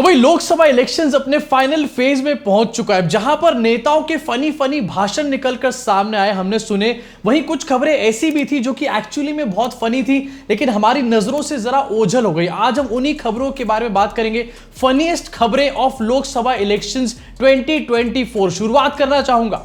तो भाई लोकसभा इलेक्शंस अपने फाइनल फेज में पहुंच चुका है, जहां पर नेताओं के फनी भाषण निकलकर सामने आए, हमने सुने। वहीं कुछ खबरें ऐसी भी थी जो कि एक्चुअली में बहुत फनी थी, लेकिन हमारी नजरों से जरा ओझल हो गई। आज हम उन्हीं खबरों के बारे में बात करेंगे, फनीएस्ट खबरें ऑफ लोकसभा इलेक्शंस 2024। शुरुआत करना चाहूंगा।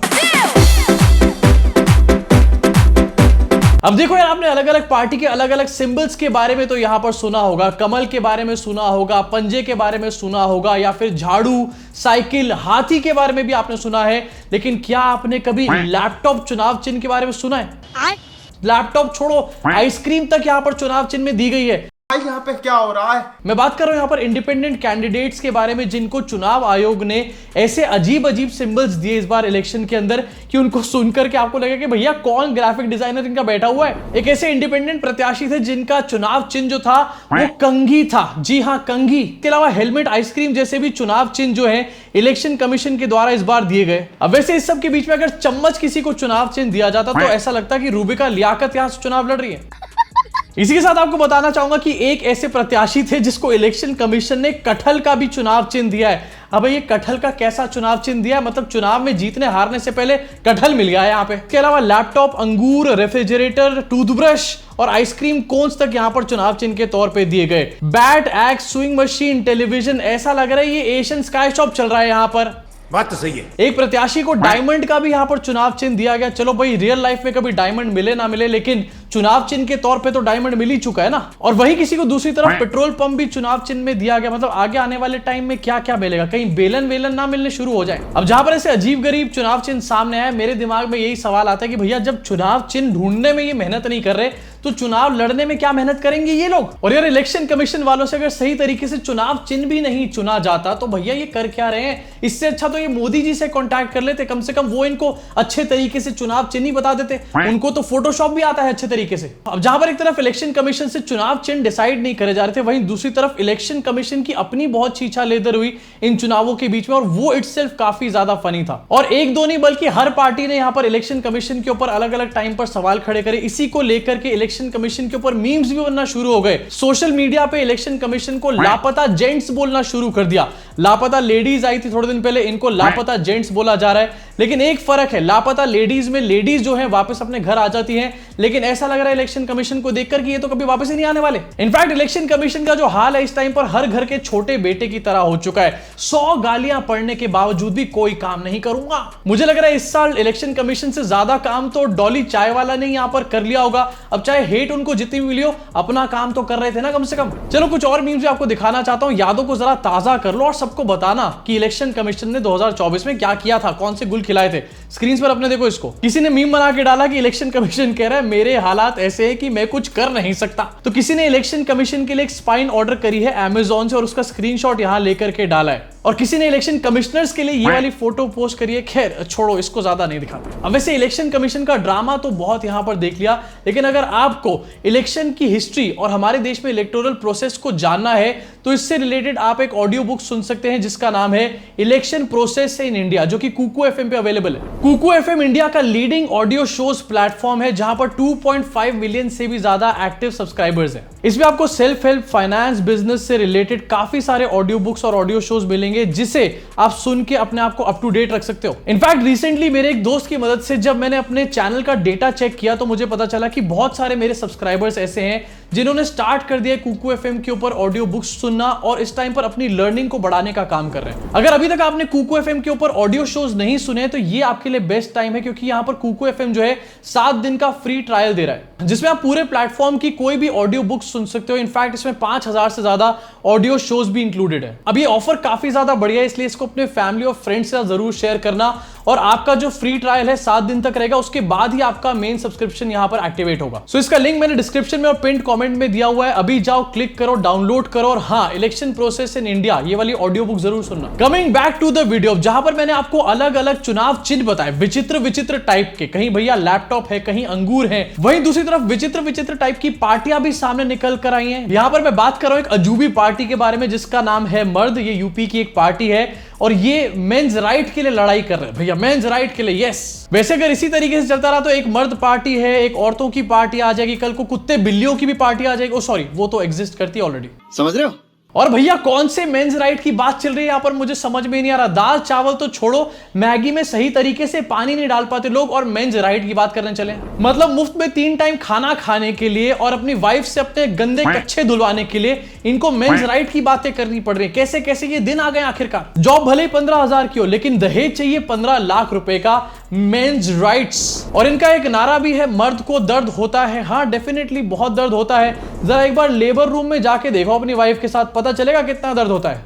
अब देखो यार, आपने अलग अलग पार्टी के अलग अलग सिंबल्स के बारे में तो यहां पर सुना होगा। कमल के बारे में सुना होगा, पंजे के बारे में सुना होगा, या फिर झाड़ू, साइकिल, हाथी के बारे में भी आपने सुना है। लेकिन क्या आपने कभी लैपटॉप चुनाव चिन्ह के बारे में सुना है? लैपटॉप छोड़ो, आइसक्रीम तक यहां पर चुनाव चिन्ह में दी गई है। यहाँ पे क्या हो रहा है? मैं बात कर रहा हूं यहां पर इंडिपेंडेंट कैंडिडेट्स के बारे में, जिनको चुनाव आयोग ने ऐसे अजीब अजीब सिंबल्स दिए इस बार इलेक्शन के अंदर कि उनको सुनकर के आपको लगेगा कि भैया कौन ग्राफिक डिजाइनर इनका बैठा हुआ है। एक ऐसे इंडिपेंडेंट प्रत्याशी थे जिनका चुनाव चिन्ह जो था वो कंघी था। जी हां, कंघी। इसके अलावा हेलमेट, आइसक्रीम जैसे भी चुनाव चिन्ह जो है इलेक्शन कमीशन के द्वारा इस बार दिए गए। अब वैसे इस सब के बीच में अगर चम्मच किसी को चुनाव चिन्ह दिया जाता तो ऐसा लगता कि रूबिका लियाकत यहां से चुनाव लड़ रही है। इसी के साथ आपको बताना चाहूंगा कि एक ऐसे प्रत्याशी थे जिसको इलेक्शन कमीशन ने कटहल का भी चुनाव चिन्ह दिया है। अब ये कटहल का कैसा चुनाव चिन्ह दिया है? मतलब चुनाव में जीतने हारने से पहले कटहल मिल गया है यहाँ पे। इसके अलावा लैपटॉप, अंगूर, रेफ्रिजरेटर, टूथब्रश और आइसक्रीम कोन्स तक यहाँ पर चुनाव चिन्ह के तौर पे दिए गए। Bat, x, swing machine, television, ऐसा लग रहा है ये एशियन स्काई शॉप चल रहा है यहाँ पर। बात तो सही है। एक प्रत्याशी को डायमंड का भी यहां पर चुनाव चिन्ह दिया गया। चलो भाई, रियल लाइफ में कभी डायमंड मिले ना मिले, लेकिन चुनाव चिन्ह के तौर पे तो डायमंड मिल ही चुका है ना। और वहीं किसी को दूसरी तरफ पेट्रोल पंप भी चुनाव चिन्ह में दिया गया। मतलब आगे आने वाले टाइम में क्या क्या मिलेगा, कहीं बेलन वेलन ना मिलने शुरू हो जाए। अब जहां पर ऐसे अजीब गरीब चुनाव चिन्ह सामने आए, मेरे दिमाग में यही सवाल आता है कि भैया जब चुनाव चिन्ह ढूंढने में ये मेहनत नहीं कर रहे तो चुनाव लड़ने में क्या मेहनत करेंगे ये लोग? और यार, इलेक्शन कमीशन वालों से अगर सही तरीके से चुनाव चिन्ह भी नहीं चुना जाता तो भैया ये कर क्या रहे हैं? इससे अच्छा तो ये मोदी जी से कांटेक्ट कर लेते, कम से कम वो इनको अच्छे तरीके से चुनाव चिन्ह ही बता देते। उनको तो फोटोशॉप भी आता है अच्छे तरीके से। अब जहां पर एक तरफ इलेक्शन कमीशन से चुनाव चिन्ह डिसाइड नहीं करे जा रहे थे, वहीं दूसरी तरफ इलेक्शन कमीशन की अपनी बहुत छीछा लेदर हुई इन चुनावों के बीच में, और वो इटसेल्फ काफी ज्यादा फनी था। और एक दो नहीं बल्कि हर पार्टी ने यहां पर इलेक्शन कमीशन के ऊपर अलग अलग टाइम पर सवाल खड़े करे। इसी को लेकर के इलेक्शन कमीशन के ऊपर मीम्स भी बनना शुरू हो गए। सोशल मीडिया पे इलेक्शन कमीशन को लापता जेंट्स बोलना शुरू कर दिया। लापता लेडीज आई थी थोड़े दिन पहले, इनको लापता जेंट्स बोला जा रहा है। लेकिन एक फर्क है, लापता लेडीज में लेडीज जो है वापस अपने घर आ जाती हैं, लेकिन ऐसा लग रहा है इलेक्शन कमीशन को देखकर कि ये तो कभी वापस ही नहीं आने वाले। इनफैक्ट इलेक्शन कमीशन का जो हाल है इस टाइम पर हर घर के छोटे बेटे की तरह हो चुका है। 100 गालियां पड़ने के बावजूद भी कोई काम नहीं करूंगा। मुझे लग रहा है इस साल इलेक्शन कमीशन से ज्यादा काम तो डॉली चाय वाला ने यहां पर कर लिया होगा। अब चाहे हेट उनको जितनी मिली हो, अपना काम तो कर रहे थे ना कम से कम। चलो कुछ और मीम्स भी आपको दिखाना चाहता हूं, यादों को जरा ताजा कर लो और सबको बताना कि इलेक्शन कमीशन ने 2024 में क्या किया था, कौन से गुल खिलाए थे। स्क्रीन पर अपने देखो इसको। किसी ने मीम बना के डाला कि इलेक्शन कमीशन कह रहा है मेरे हालात ऐसे हैं कि मैं कुछ कर नहीं सकता। तो किसी ने इलेक्शन कमीशन के लिए एक स्पाइन ऑर्डर करी है अमेज़न से और उसका स्क्रीनशॉट यहां लेकर के डाला है। और किसी ने इलेक्शन कमिश्नर्स के लिए ये वाली फोटो पोस्ट करी है। खैर छोड़ो, इसको ज्यादा नहीं दिखाते। अब वैसे इलेक्शन कमीशन का ड्रामा तो बहुत यहां पर देख लिया, लेकिन अगर आपको इलेक्शन की हिस्ट्री और हमारे देश में इलेक्टोरल प्रोसेस को जानना है तो इससे रिलेटेड आप एक ऑडियो बुक सुन सकते हैं जिसका नाम है इलेक्शन प्रोसेस इन इंडिया, जो कि कुकू एफएम पे अवेलेबल है। कुकू एफएम इंडिया का लीडिंग ऑडियो शोज प्लेटफॉर्म है जहां पर 2.5 मिलियन से भी ज्यादा एक्टिव सब्सक्राइबर्स हैं। इसमें आपको सेल्फ हेल्प, फाइनेंस, बिजनेस से रिलेटेड काफी सारे ऑडियो बुक्स और ऑडियो शोज मिलेंगे जिसे आप सुन के अपने आप को अप टू डेट रख सकते हो। इनफैक्ट रिसेंटली मेरे एक दोस्त की मदद से जब मैंने अपने चैनल का डेटा चेक किया तो मुझे पता चला कि बहुत सारे मेरे सब्सक्राइबर्स ऐसे हैं जिन्होंने स्टार्ट कर दिया कुकू एफएम के ऊपर ऑडियो बुक्स सुनना और इस टाइम पर अपनी लर्निंग को बढ़ाने का काम कर रहे हैं। अगर अभी तक आपने कुकू एफएम के ऊपर ऑडियो शोज नहीं सुने तो ये आपके लिए बेस्ट टाइम है, क्योंकि यहां पर कुकू एफएम जो है 7 दिन का फ्री ट्रायल दे रहा है जिसमें आप पूरे प्लेटफॉर्म की कोई भी ऑडियो बुक सुन सकते हो। इनफैक्ट इसमें 5000 से ज्यादा ऑडियो शोज भी इंक्लूडेड है। अब ये ऑफर काफी ज्यादा बढ़िया है, इसलिए इसको अपने फैमिली और फ्रेंड्स से जरूर शेयर करना। और आपका जो फ्री ट्रायल है 7 दिन तक रहेगा, उसके बाद ही आपका मेन सब्सक्रिप्शन यहां पर एक्टिवेट होगा। सो इसका लिंक मैंने डिस्क्रिप्शन में और पिन कमेंट में दिया हुआ है। अभी जाओ, क्लिक करो, डाउनलोड करो और हाँ, इलेक्शन प्रोसेस इन इंडिया ये वाली ऑडियो बुक जरूर सुनना। Coming back to the video, जहां पर मैंने आपको अलग अलग चुनाव चिन्ह बताए विचित्र विचित्र टाइप के। कहीं भैया लैपटॉप है, कहीं अंगूर है, वहीं दूसरी तरफ विचित्र विचित्र टाइप की पार्टियां भी सामने निकल कर आई हैं। यहां पर मैं बात कर रहा हूं एक अजूबी पार्टी के बारे में जिसका नाम है मर्द। ये यूपी की एक पार्टी है और ये मेंस राइट के लिए लड़ाई कर रहे हैं। भैया मेंस राइट के लिए, यस। वैसे अगर इसी तरीके से चलता रहा तो एक मर्द पार्टी है, एक औरतों की पार्टी आ जाएगी, कल को कुत्ते बिल्लियों की भी पार्टी आ जाएगी। ओ सॉरी, वो तो एग्जिस्ट करती है ऑलरेडी, समझ रहे हो। और भैया कौन से मेंस राइट की बात चल रही है यहाँ पर, मुझे समझ में नहीं आ रहा। दाल चावल तो छोड़ो, मैगी में सही तरीके से पानी नहीं डाल पाते लोग और मेंस राइट की बात करने चले। मतलब मुफ्त में 3 टाइम खाना खाने के लिए और अपनी वाइफ से अपने गंदे कच्चे धुलवाने के लिए इनको मेंस राइट की बातें करनी पड़ रही है। कैसे कैसे ये दिन आ गए आखिरकार। जॉब भले 15,000 की हो लेकिन दहेज चाहिए 15 लाख रुपए का, मेंस राइट्स। और इनका एक नारा भी है, मर्द को दर्द होता है। हाँ डेफिनेटली बहुत दर्द होता है। जरा एक बार लेबर रूम में जाके देखो अपनी वाइफ के साथ, पता चलेगा कितना दर्द होता है।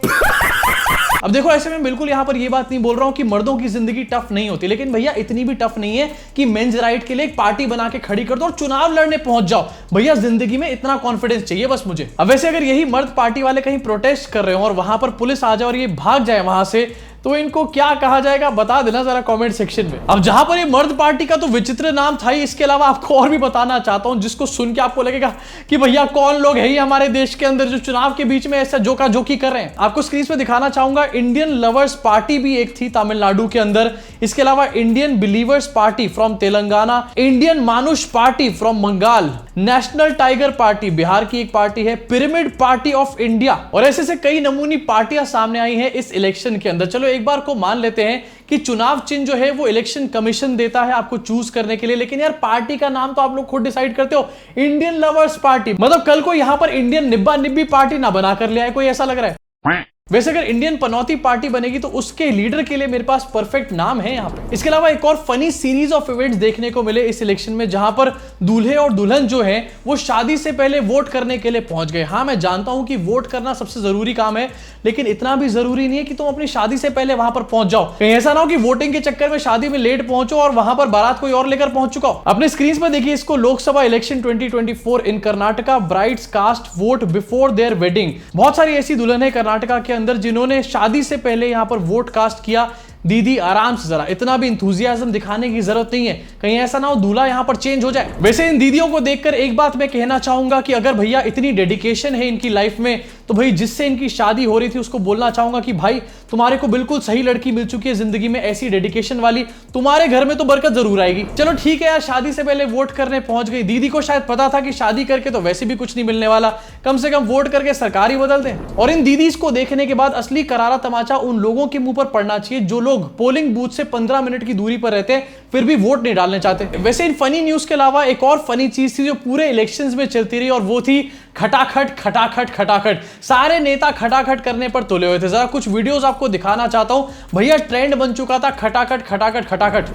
अब देखो ऐसे में बिल्कुल यहां पर ये बात नहीं बोल रहा हूं कि मर्दों की जिंदगी टफ नहीं होती, लेकिन भैया इतनी भी टफ नहीं है कि मेंस राइट के लिए एक पार्टी बना के खड़ी कर दो और चुनाव लड़ने पहुंच जाओ। भैया जिंदगी में इतना कॉन्फिडेंस चाहिए बस मुझे। अब वैसे अगर यही मर्द पार्टी वाले कहीं प्रोटेस्ट कर रहे हो और वहां पर पुलिस आ जाए और ये भाग जाए वहां से, तो इनको क्या कहा जाएगा बता देना जरा कमेंट सेक्शन में। अब जहां पर ये मर्द पार्टी का तो विचित्र नाम था ही, इसके अलावा आपको और भी बताना चाहता हूं जिसको सुन के आपको लगेगा कि भैया कौन लोग है हमारे देश के अंदर जो चुनाव के बीच में ऐसा जोका जोकी कर रहे हैं। आपको स्क्रीन पे दिखाना चाहूंगा, इंडियन लवर्स पार्टी भी एक थी तमिलनाडु के अंदर। इसके अलावा Indian believers party from Telangana, Indian Manush party from Bengal, national tiger party Bihar की एक पार्टी है, पिरामिड पार्टी ऑफ इंडिया, और ऐसे से कई नमूनी पार्टियां सामने आई हैं इस इलेक्शन के अंदर। चलो एक बार को मान लेते हैं कि चुनाव चिन्ह जो है वो इलेक्शन कमीशन देता है आपको चूज करने के लिए, लेकिन यार पार्टी का नाम तो आप लोग खुद डिसाइड करते हो, इंडियन लवर्स पार्टी। मतलब कल को यहां पर इंडियन निब्बा निब्बी पार्टी ना बना कर ले आए कोई, ऐसा लग रहा है। वैसे अगर इंडियन पनौती पार्टी बनेगी तो उसके लीडर के लिए मेरे पास परफेक्ट नाम है यहाँ पे। इसके अलावा एक और फनी सीरीज ऑफ इवेंट्स देखने को मिले इस इलेक्शन में, जहां पर दूल्हे और दुल्हन जो है वो शादी से पहले वोट करने के लिए पहुंच गए। हाँ मैं जानता हूं कि वोट करना सबसे जरूरी काम है, लेकिन इतना भी जरूरी नहीं है कि तुम अपनी शादी से पहले वहां पर पहुंच जाओ। कहीं ऐसा ना हो कि वोटिंग के चक्कर में शादी में लेट पहुंचो और वहां पर बारात कोई और लेकर पहुंच चुका हो। अपने स्क्रीन पर देखिए इसको, Lok Sabha election 2024 in Karnataka, brides cast vote before their wedding. बहुत सारी ऐसी दुल्हन है कर्नाटका के अंदर जिन्होंने शादी से पहले यहां पर वोट कास्ट किया। दीदी आराम से, जरा इतना भी इंथुजियाज्म दिखाने की जरूरत नहीं है, कहीं ऐसा ना हो दूल्हा यहां पर चेंज हो जाए। वैसे इन दीदियों को देखकर एक बात मैं कहना चाहूंगा कि अगर भैया इतनी डेडिकेशन है इनकी लाइफ में, तो भाई जिससे इनकी शादी हो रही थी उसको बोलना चाहूंगा कि भाई तुम्हारे को बिल्कुल सही लड़की मिल चुकी है जिंदगी में, ऐसी डेडिकेशन वाली, तुम्हारे घर में तो बरकत जरूर आएगी। चलो ठीक है यार, शादी से पहले वोट करने पहुंच गई। दीदी को शायद पता था कि शादी करके तो वैसे भी कुछ नहीं मिलने वाला, कम से कम वोट करके सरकार ही बदल दें। और इन दीदीज को देखने के बाद असली करारा तमाचा उन लोगों के मुंह पर पड़ना चाहिए जो लोग पोलिंग बूथ से 15 मिनट की दूरी पर रहते हैं फिर भी वोट नहीं डालने चाहते। वैसे इन फनी न्यूज के अलावा एक और फनी चीज थी जो पूरे इलेक्शंस में चलती रही, और वो थी खटाखट खटाखट खटाखट। सारे नेता खटाखट करने पर तुले हुए थे। जरा कुछ वीडियोस आपको दिखाना चाहता हूं। भैया ट्रेंड बन चुका था खटाखट खटाखट खटाखट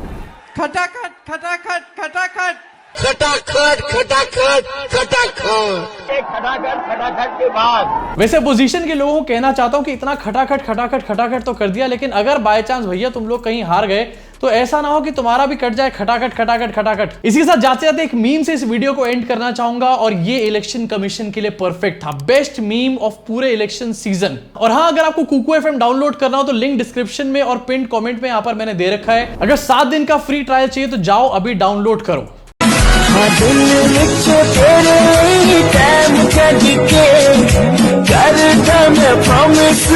खटाखट खटाखट खटाखट खटाखट खटाखट खटाखट एक खटाखट खटाखट के बाद। वैसे पोजीशन के लोगों को कहना चाहता हूं कि इतना खटाखट खटाखट खटाखट तो कर दिया, लेकिन अगर बाय चांस भैया तुम लोग कहीं हार गए तो ऐसा ना हो कि तुम्हारा भी कट जाए खटाखट खटाखट खटाखट। इसी के साथ जाते जाते एक मीम से इस वीडियो को एंड करना चाहूंगा, और ये इलेक्शन कमीशन के लिए परफेक्ट था, बेस्ट मीम ऑफ पूरे इलेक्शन सीजन। और हाँ, अगर आपको कुकू एफएम डाउनलोड करना हो तो लिंक डिस्क्रिप्शन में और पिन कमेंट में यहां पर मैंने दे रखा है। अगर 7 दिन का फ्री ट्रायल चाहिए तो जाओ अभी डाउनलोड करो। प्रॉमिस